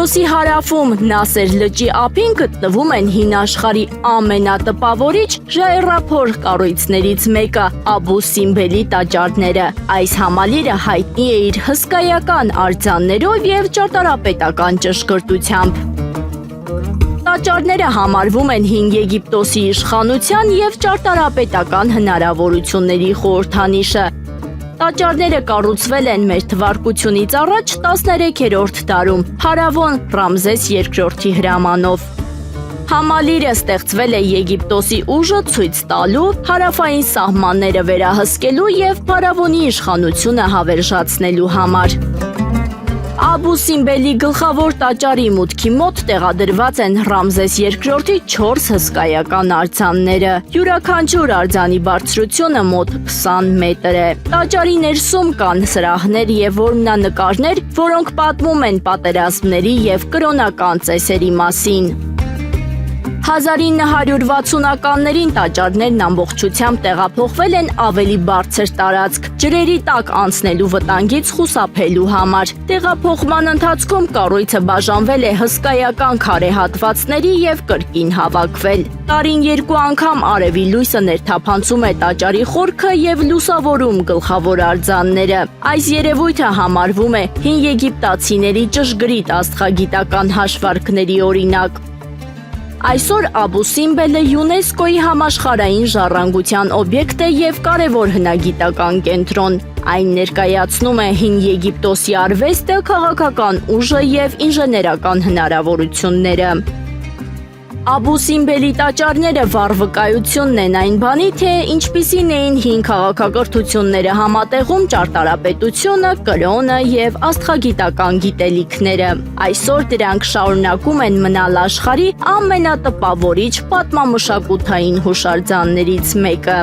Եգիպտոսի հարավում Նասեր լճի ափին գտնվում են հին աշխարհի ամենատպավորիչ ժայռափոր կառույցներից մեկը՝ Աբու Սիմբելի տաճարները։ Այս համալիրը հայտնի է իր հսկայական արձաններով եւ ճարտարապետական ճշգրտությամբ։ Տաճարները համարվում են հին Եգիպտոսի իշխանության եւ ճարտարապետական հնարավորությունների խորհրդանիշը։ Տաճարները կառուցվել են մեր թվարկությունից առաջ 13-րդ դարում փարավոն Ռամզես II-ի հրամանով։ Համալիրը ստեղծվել է Եգիպտոսի ուժը ցույց տալու, հարավային սահմանները վերահսկելու եւ փարավոնի իշխանությունը հավերժացնելու համար։ Աբու Սիմբելի գլխավոր տաճարի մուտքի մոտ տեղադրված են Ռամզես II-ի 4 հսկայական արձանները։ Յուրաքանչյուր արձանի բարձրությունը մոտ 20 մետր է։ Տաճարի ներսում կան սրահներ եւ որմնանկարներ, որոնք պատմում են պատերազմների եւ կրոնական ծեսերի մասին։ 1960-ականներին տաճարներն ամբողջությամբ տեղափոխվել են ավելի բարձր տարածք, ջրերի տակ անցնելու վտանգից խուսափելու համար։ Տեղափոխման ընթացքում կառույցը բաժանվել է հսկայական քարե հատվածների եւ կրկին հավաքվել։ Տարին 2 անգամ արևի լույսը ներթափանցում է տաճարի խորքը եւ լուսավորում գլխավոր արձանները։ Այս երևույթը համարվում է հին եգիպտացիների ճշգրիտ աստղագիտական հաշվարկների օրինակ։ Այսօր Աբու Սիմբելը ՅՈՒՆԵՍԿՕ-ի համաշխարհային ժառանգության օբյեկտ է եւ կարեւոր հնագիտական կենտրոն։ Այն ներկայացնում է հին Եգիպտոսի արվեստը, քաղաքական ուժը եւ ինժեներական հնարավորությունները։ Աբու Սիմբելի տաճարները վառ վկայությունն են այն բանի, թե ինչպիսին էին հին քաղաքակրթությունները համատեղում ճարտարապետությունը, կրոնը եւ աստղագիտական գիտելիքները։ Այսօր դրանք շարունակում են մնալ աշխարհի ամենատպավորիչ պատմամշակութային հուշարձաններից մեկը։